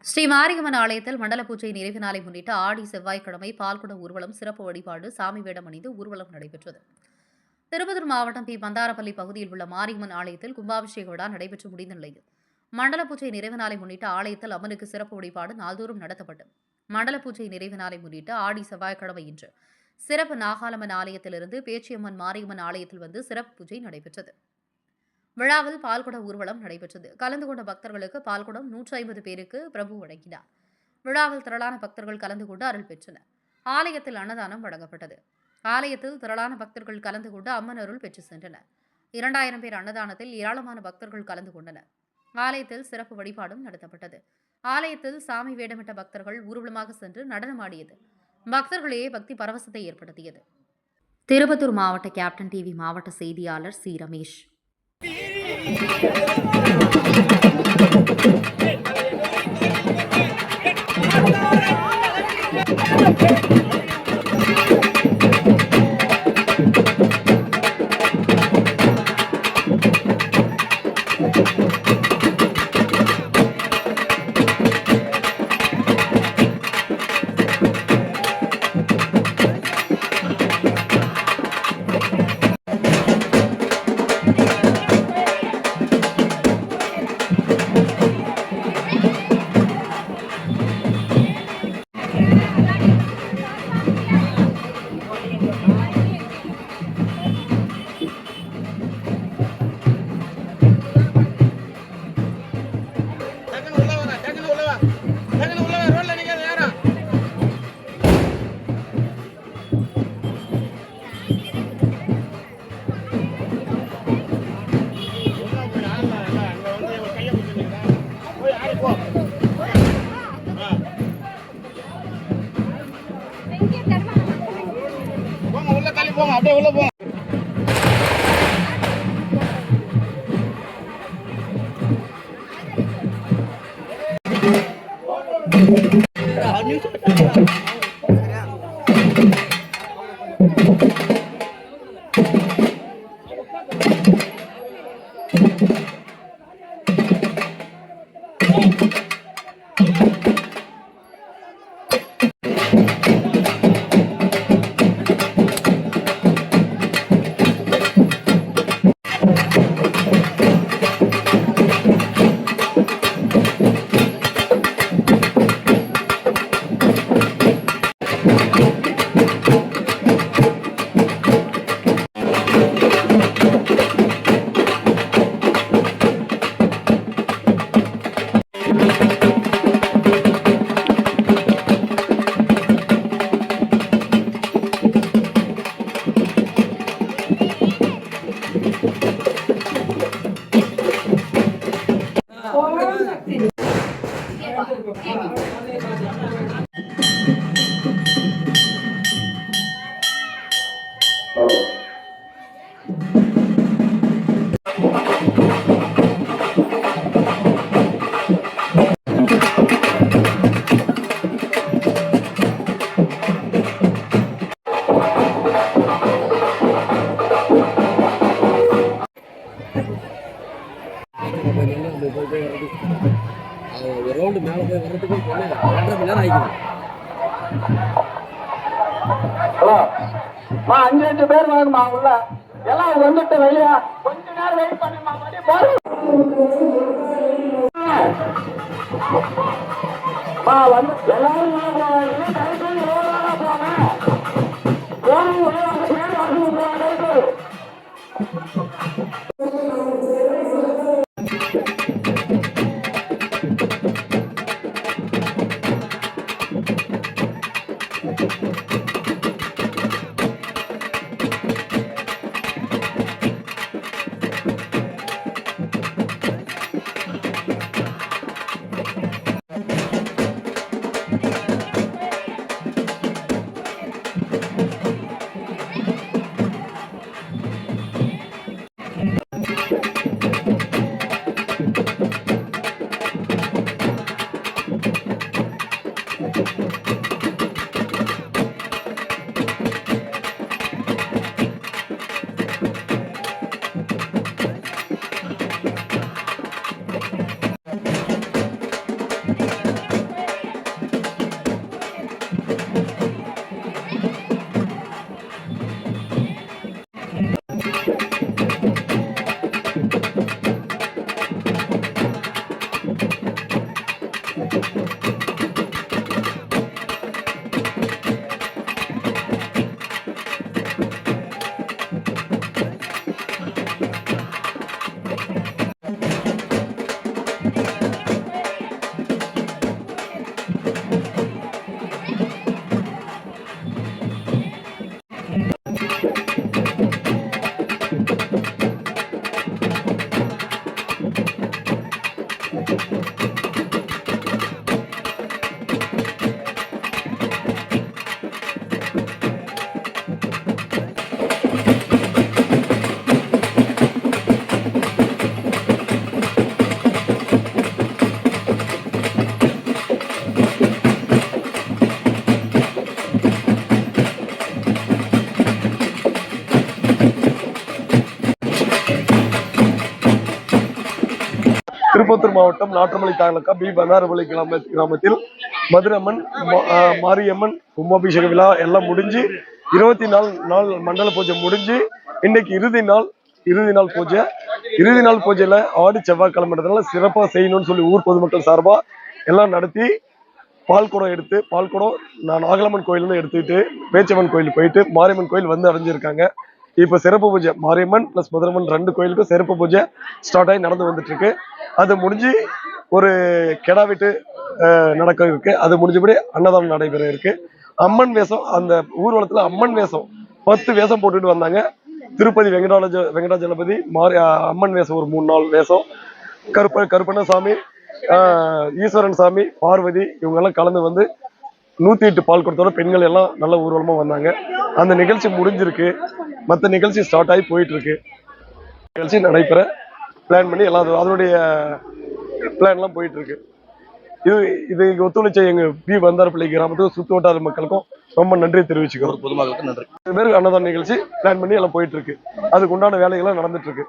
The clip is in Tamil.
ஸ்ரீ மாரியம்மன் ஆலயத்தில் மண்டல பூஜை நிறைவு நாளை முன்னிட்டு ஆடி செவ்வாய்க்கிழமை பால்குடம் ஊர்வலம் சிறப்பு வழிபாடு சாமி வேடம் அணிந்து ஊர்வலம் நடைபெற்றது. திருப்பத்தூர் மாவட்டம் பி. பந்தாரப்பள்ளி பகுதியில் உள்ள மாரியம்மன் ஆலயத்தில் கும்பாபிஷேக விழா நடைபெற்று முடிந்த நிலையில் மண்டல பூஜை நிறைவு நாளை முன்னிட்டு ஆலயத்தில் அம்மனுக்கு சிறப்பு வழிபாடு நாள்தோறும் நடத்தப்பட்டு மண்டல பூஜை நிறைவு நாளை முன்னிட்டு ஆடி செவ்வாய்க்கிழமை இன்று சிறப்பு நாகாலம்மன் ஆலயத்திலிருந்து பேச்சியம்மன் மாரியம்மன் ஆலயத்தில் வந்து சிறப்பு பூஜை நடைபெற்றது. விழாவில் பால்குட ஊர்வலம் நடைபெற்றது. கலந்து கொண்ட பக்தர்களுக்கு பால்குடம் 150 பேருக்கு பிரபு வழங்கினார். விழாவில் திரளான பக்தர்கள் கலந்து கொண்டு அருள் பெற்றனர். ஆலயத்தில் அன்னதானம் வழங்கப்பட்டது. ஆலயத்தில் திரளான பக்தர்கள் கலந்து கொண்டு அம்மன் அருள் பெற்று சென்றனர். 2000 பேர் அன்னதானத்தில் ஏராளமான பக்தர்கள் கலந்து கொண்டனர். ஆலயத்தில் சிறப்பு வழிபாடும் நடத்தப்பட்டது. ஆலயத்தில் சாமி வேடமிட்ட பக்தர்கள் ஊர்வலமாக சென்று நடனமாடியது பக்தர்களையே பக்தி பரவசத்தை ஏற்படுத்தியது. திருப்பத்தூர் மாவட்ட கேப்டன் டிவி மாவட்ட செய்தியாளர் சி. ரமேஷ். போங்க அப்படியே உள்ள போங்க. ரவுண்டு மேலே போய் வர்றதுக்கு 2.5 மணி நேரம் ஆகிக்கணும். ஹலோ 5 பேர் வாங்கம்மா உள்ள எல்லாம் வந்துட்டு வெளியா கொஞ்ச நேரம் வெயிட் பண்ணுமா வந்து எல்லாரும் திருப்பத்தூர் மாவட்டம் நாற்றமலை தாலுகா பி பந்தாரப்பள்ளி கிராமத்தில் மதுரம்மன் மாரியம்மன் கும்பாபிஷேக விழா எல்லாம் முடிஞ்சு 24 நாள் மண்டல பூஜை முடிஞ்சு இன்னைக்கு இறுதி நாள் பூஜையில ஆடி செவ்வாய்க்கிழமைன்றதுனால சிறப்பாக செய்யணும்னு சொல்லி ஊர் பொதுமக்கள் சார்பா எல்லாம் நடத்தி பால்குடம் நான் நாகலம்மன் கோயிலிருந்து எடுத்துக்கிட்டு பேச்சம்மன் கோயில் போயிட்டு மாரியம்மன் கோயில் வந்து அடைஞ்சிருக்காங்க. இப்போ சிறப்பு பூஜை மாரியம்மன் பிளஸ் மதுரம்மன் 2 கோயிலுக்கும் சிறப்பு பூஜை ஸ்டார்ட் ஆகி நடந்து வந்துட்டு இருக்கு. அது முடிஞ்சு ஒரு கெடா வீட்டு நடக்க இருக்கு. அது முடிஞ்சபடி அன்னதானம் நடைபெற இருக்கு. அம்மன் வேஷம் அந்த ஊர்வலத்துல அம்மன் வேஷம் 10 வேஷம் போட்டுட்டு வந்தாங்க. திருப்பதி வெங்கடாஜலபதி அம்மன் வேஷம் ஒரு 3-4 வேஷம், கருப்பண்ணசாமி, ஈஸ்வரன் சாமி, பார்வதி இவங்க எல்லாம் கலந்து வந்து 108 பால் கொடுத்தோட பெண்கள் எல்லாம் நல்ல ஊர்வலமா வந்தாங்க. அந்த நிகழ்ச்சி முடிஞ்சிருக்கு. மற்ற நிகழ்ச்சி ஸ்டார்ட் ஆகி போயிட்டு இருக்கு. நிகழ்ச்சி நடைபெற பிளான் பண்ணி எல்லாம் அதனுடைய பிளான் எல்லாம் போயிட்டு இருக்கு. இது ஒத்துழைச்ச எங்க பி பந்தாரப்பள்ளி கிராமத்துக்கும் சுத்து வட்டார மக்களுக்கும் ரொம்ப நன்றி தெரிவிச்சுக்கிறோம். பொதுமக்களுக்கு நன்றி. பேருக்கு அன்னதான நிகழ்ச்சி பிளான் பண்ணி எல்லாம் போயிட்டு இருக்கு. அதுக்கு உண்டான வேலைகள்லாம் நடந்துட்டு இருக்கு.